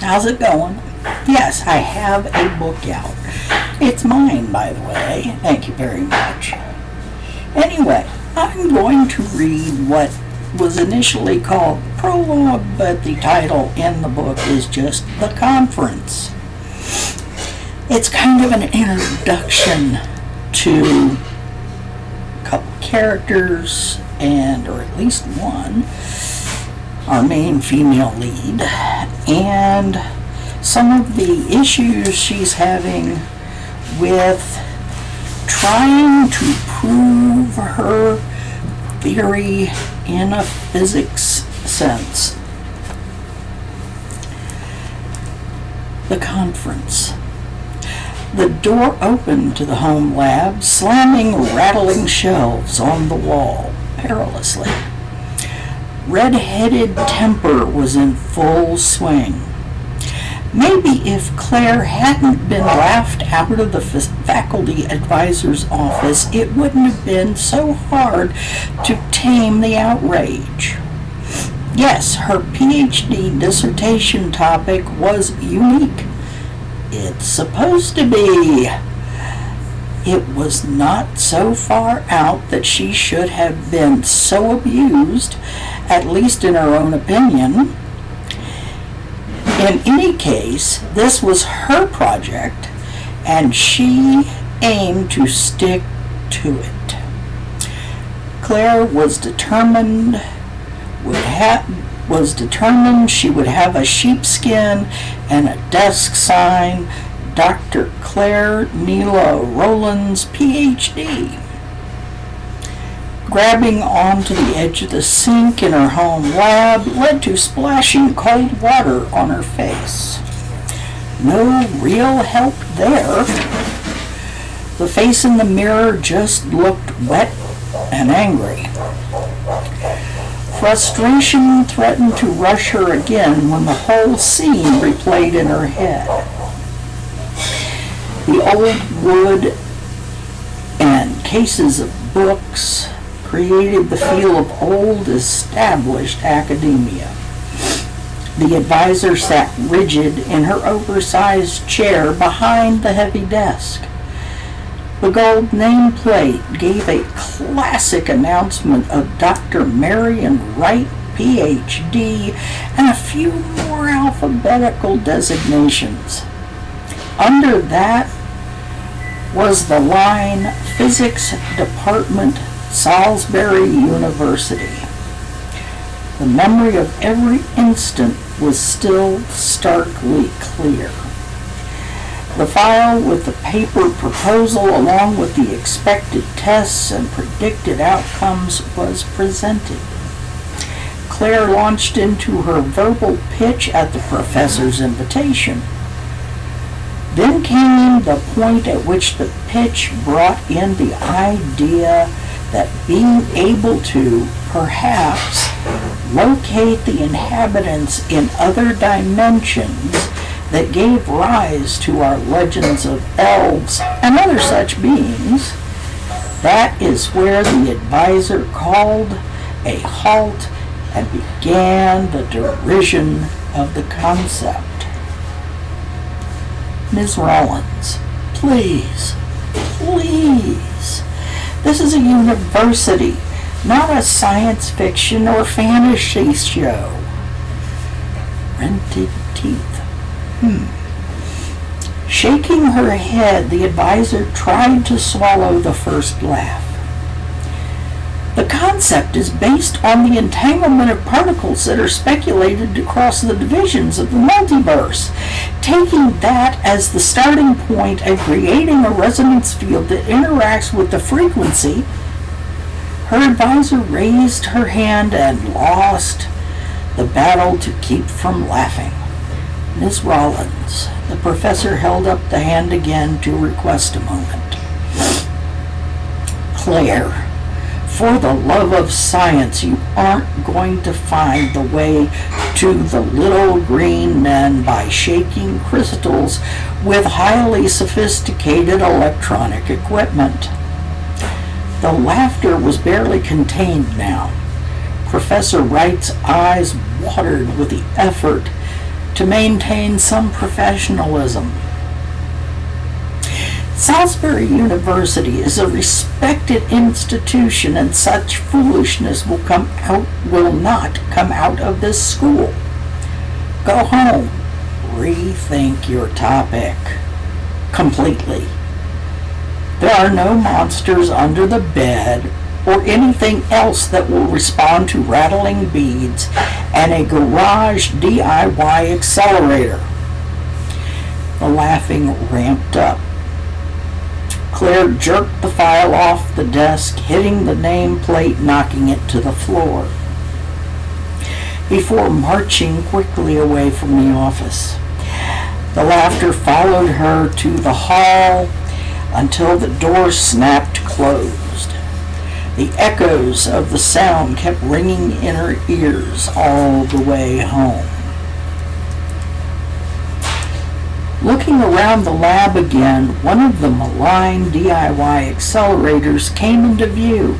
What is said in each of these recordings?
How's it going? Yes, I have a book out. It's mine, by the way. Thank you very much. Anyway, I'm going to read what was initially called prologue, but the title in the book is just The Conference. It's kind of an introduction to a couple characters, or at least one, our main female lead, and some of the issues she's having with trying to prove her theory in a physics sense. The Conference. The door opened to the home lab, slamming rattling shelves on the wall perilously. Red-headed temper was in full swing. Maybe if Claire hadn't been laughed out of the faculty advisor's office, it wouldn't have been so hard to tame the outrage. Yes, her PhD dissertation topic was unique. It's supposed to be. It was not so far out that she should have been so abused, at least in her own opinion. In any case, this was her project, and she aimed to stick to it. Claire was determined she would have a sheepskin and a desk sign, Dr. Claire Neela Rowland's PhD. Grabbing onto the edge of the sink in her home lab led to splashing cold water on her face. No real help there. The face in the mirror just looked wet and angry. Frustration threatened to rush her again when the whole scene replayed in her head. The old wood and cases of books created the feel of old established academia. The advisor sat rigid in her oversized chair behind the heavy desk. The gold nameplate gave a classic announcement of Dr. Marion Wright, PhD, and a few more alphabetical designations. Under that was the line, Physics Department, Salisbury University. The memory of every instant was still starkly clear. The file with the paper proposal along with the expected tests and predicted outcomes was presented. Claire launched into her verbal pitch at the professor's invitation. Then came the point at which the pitch brought in the idea that being able to, perhaps, locate the inhabitants in other dimensions that gave rise to our legends of elves and other such beings, that is where the advisor called a halt and began the derision of the concept. Ms. Rollins, please, please. This is a university, not a science fiction or fantasy show. Rented teeth. Shaking her head, the advisor tried to swallow the first laugh. The concept is based on the entanglement of particles that are speculated to cross the divisions of the multiverse. Taking that as the starting point and creating a resonance field that interacts with the frequency, her advisor raised her hand and lost the battle to keep from laughing. Ms. Rollins, the professor held up the hand again to request a moment. Claire, for the love of science, you aren't going to find the way to the little green men by shaking crystals with highly sophisticated electronic equipment. The laughter was barely contained now. Professor Wright's eyes watered with the effort to maintain some professionalism. Salisbury University is a respected institution, and such foolishness will not come out of this school. Go home. Rethink your topic completely. There are no monsters under the bed or anything else that will respond to rattling beads and a garage DIY accelerator. The laughing ramped up. Claire jerked the file off the desk, hitting the nameplate, knocking it to the floor, before marching quickly away from the office. The laughter followed her to the hall until the door snapped closed. The echoes of the sound kept ringing in her ears all the way home. Looking around the lab again, one of the malign DIY accelerators came into view.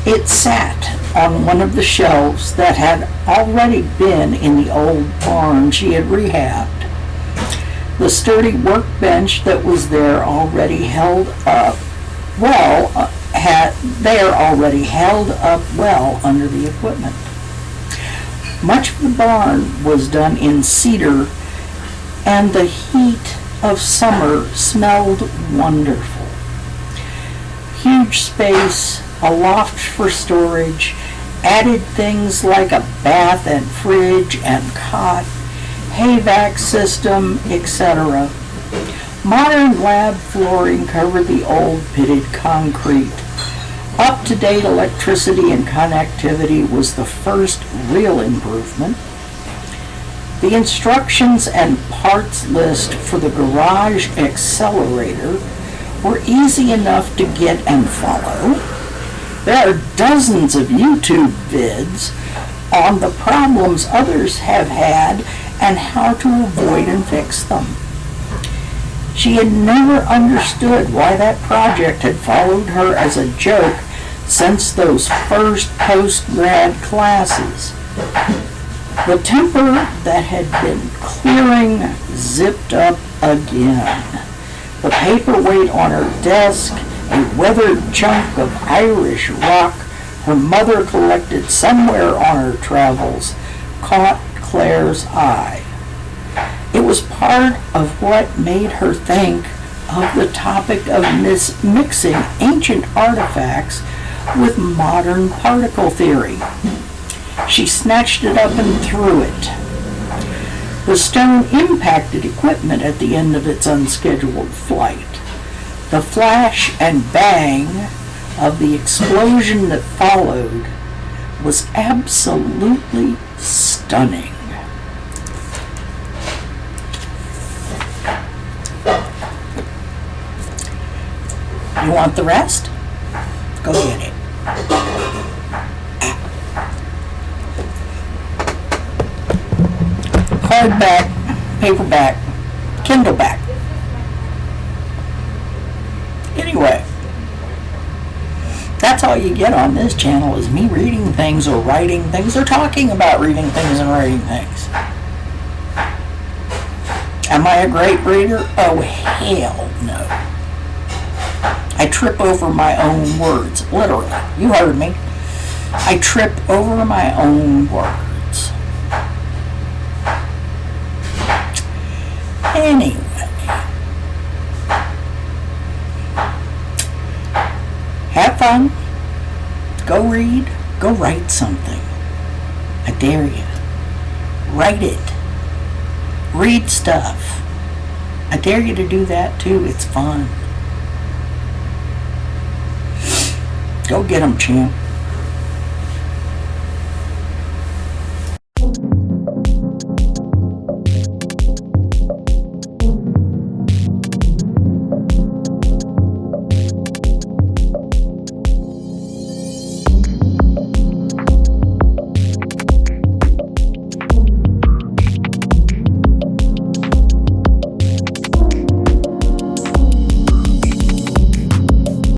It sat on one of the shelves that had already been in the old barn she had rehabbed. The sturdy workbench that was there already held up well under the equipment. Much of the barn was done in cedar, and the heat of summer smelled wonderful. Huge space, a loft for storage, added things like a bath and fridge and cot, HVAC system, etc. Modern lab flooring covered the old pitted concrete. Up-to-date electricity and connectivity was the first real improvement. The instructions and parts list for the garage accelerator were easy enough to get and follow. There are dozens of YouTube vids on the problems others have had and how to avoid and fix them. She had never understood why that project had followed her as a joke since those first post-grad classes. The temper that had been clearing zipped up again. The paperweight on her desk, a weathered chunk of Irish rock her mother collected somewhere on her travels, caught Claire's eye. It was part of what made her think of the topic of mixing ancient artifacts with modern particle theory. She snatched it up and threw it. The stone impacted equipment at the end of its unscheduled flight. The flash and bang of the explosion that followed was absolutely stunning. You want the rest? Go get it. Hardback, paperback, Kindleback. Anyway, that's all you get on this channel is me reading things or writing things or talking about reading things and writing things. Am I a great reader? Oh, hell no. I trip over my own words, literally. You heard me. I trip over my own words. Anyway. Have fun. Go read. Go write something. I dare you. Write it. Read stuff. I dare you to do that too. It's fun. Go get 'em, champ.